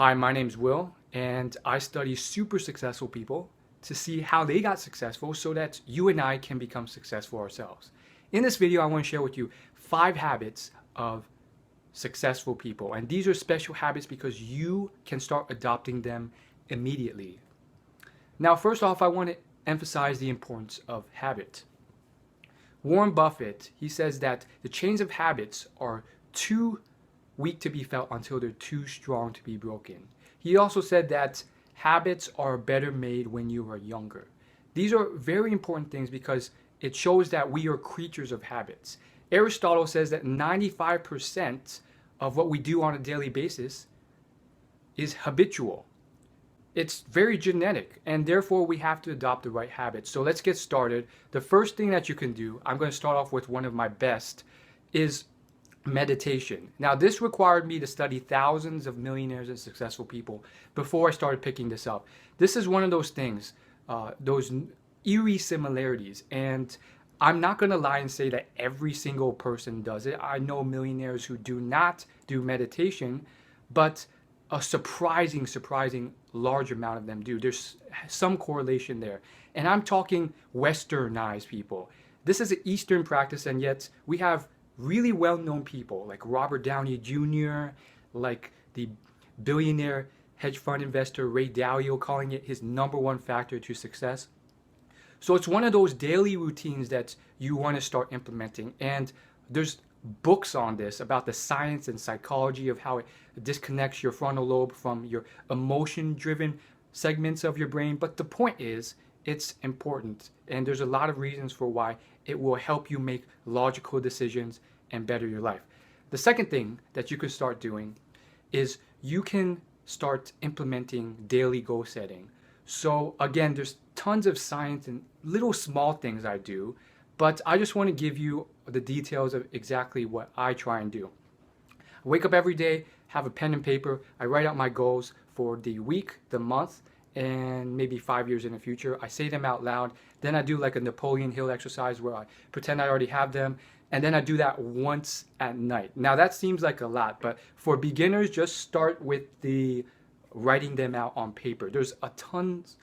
Hi, my name's Will, and I study super successful people to see how they got successful so that you and I can become successful ourselves. In this video, I want to share with you 5 habits of successful people. And these are special habits because you can start adopting them immediately. Now, first off, I want to emphasize the importance of habit. Warren Buffett, he says that the chains of habits are too weak to be felt until they're too strong to be broken. He also said that habits are better made when you are younger. These are very important things because it shows that we are creatures of habits. Aristotle says that 95% of what we do on a daily basis is habitual. It's very genetic, and therefore we have to adopt the right habits. So let's get started. The first thing that you can do, I'm going to start off with one of my best, is meditation. Now, this required me to study thousands of millionaires and successful people before I started picking this up. This is one of those things, those eerie similarities, and I'm not going to lie and say that every single person does it. I know millionaires who do not do meditation, but a surprising large amount of them do. There's some correlation there. And I'm talking westernized people. This is an Eastern practice, and yet we have really well-known people like Robert Downey Jr., like the billionaire hedge fund investor Ray Dalio calling it his #1 factor to success. So it's one of those daily routines that you want to start implementing. And there's books on this about the science and psychology of how it disconnects your frontal lobe from your emotion-driven segments of your brain. But the point is, it's important. And there's a lot of reasons for why it will help you make logical decisions and better your life. The second thing that you can start doing is you can start implementing daily goal setting. So again, there's tons of science and little small things I do, but I just want to give you the details of exactly what I try and do. I wake up every day, have a pen and paper, I write out my goals for the week, the month, and maybe 5 years in the future. I say them out loud. Then I do like a Napoleon Hill exercise where I pretend I already have them. And then I do that once at night. Now that seems like a lot, but for beginners, just start with the writing them out on paper. There's tons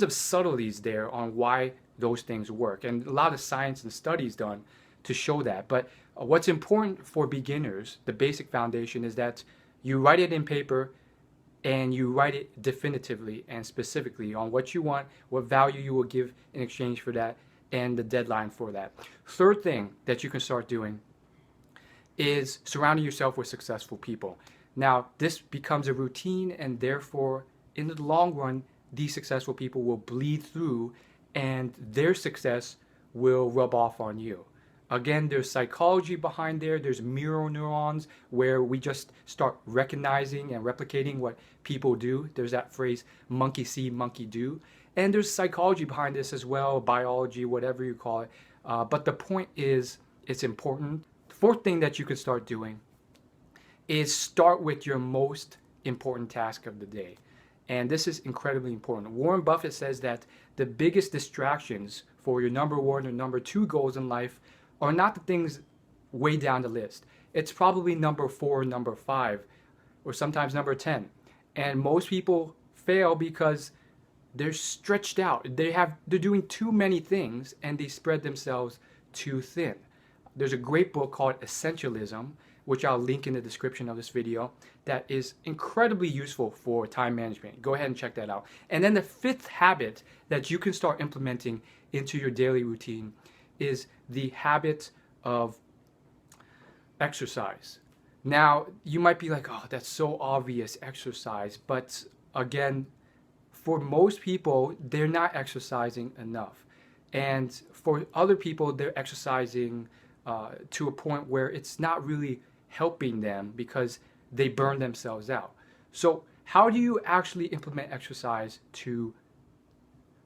of subtleties there on why those things work, and a lot of science and studies done to show that. But what's important for beginners, the basic foundation, is that you write it in paper and you write it definitively and specifically on what you want, what value you will give in exchange for that, and the deadline for that. Third thing that you can start doing is surrounding yourself with successful people. Now, this becomes a routine, and therefore, in the long run, these successful people will bleed through and their success will rub off on you. Again, there's psychology behind there. There's mirror neurons where we just start recognizing and replicating what people do. There's that phrase, monkey see, monkey do. And there's psychology behind this as well, biology, whatever you call it. But the point is, it's important. The fourth thing that you could start doing is start with your most important task of the day. And this is incredibly important. Warren Buffett says that the biggest distractions for your #1 or #2 goals in life are not the things way down the list. It's probably #4, #5, or sometimes #10. And most people fail because they're stretched out. They're doing too many things and they spread themselves too thin. There's a great book called Essentialism, which I'll link in the description of this video, that is incredibly useful for time management. Go ahead and check that out. And then the fifth habit that you can start implementing into your daily routine is the habit of exercise. Now, you might be like, oh, that's so obvious, exercise. But again, for most people, they're not exercising enough. And for other people, they're exercising to a point where it's not really helping them because they burn themselves out. So how do you actually implement exercise to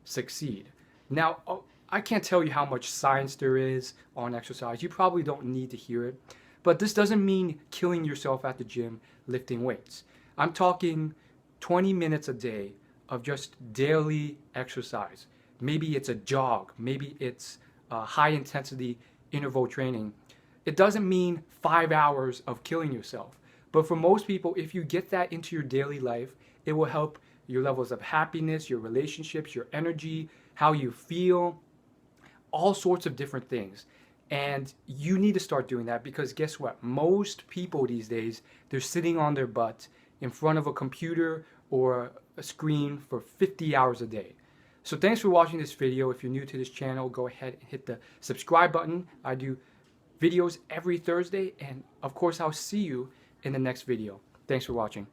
succeed? Now, I can't tell you how much science there is on exercise. You probably don't need to hear it. But this doesn't mean killing yourself at the gym lifting weights. I'm talking 20 minutes a day of just daily exercise. Maybe it's a jog. Maybe it's high intensity interval training. It doesn't mean 5 hours of killing yourself, But for most people, if you get that into your daily life, it will help your levels of happiness, your relationships, your energy, how you feel, all sorts of different things. And you need to start doing that, because guess what? Most people these days, they're sitting on their butt in front of a computer or a screen for 50 hours a day. So thanks for watching this video. If you're new to this channel, go ahead and hit the subscribe button. I do videos every Thursday, and of course I'll see you in the next video. Thanks for watching.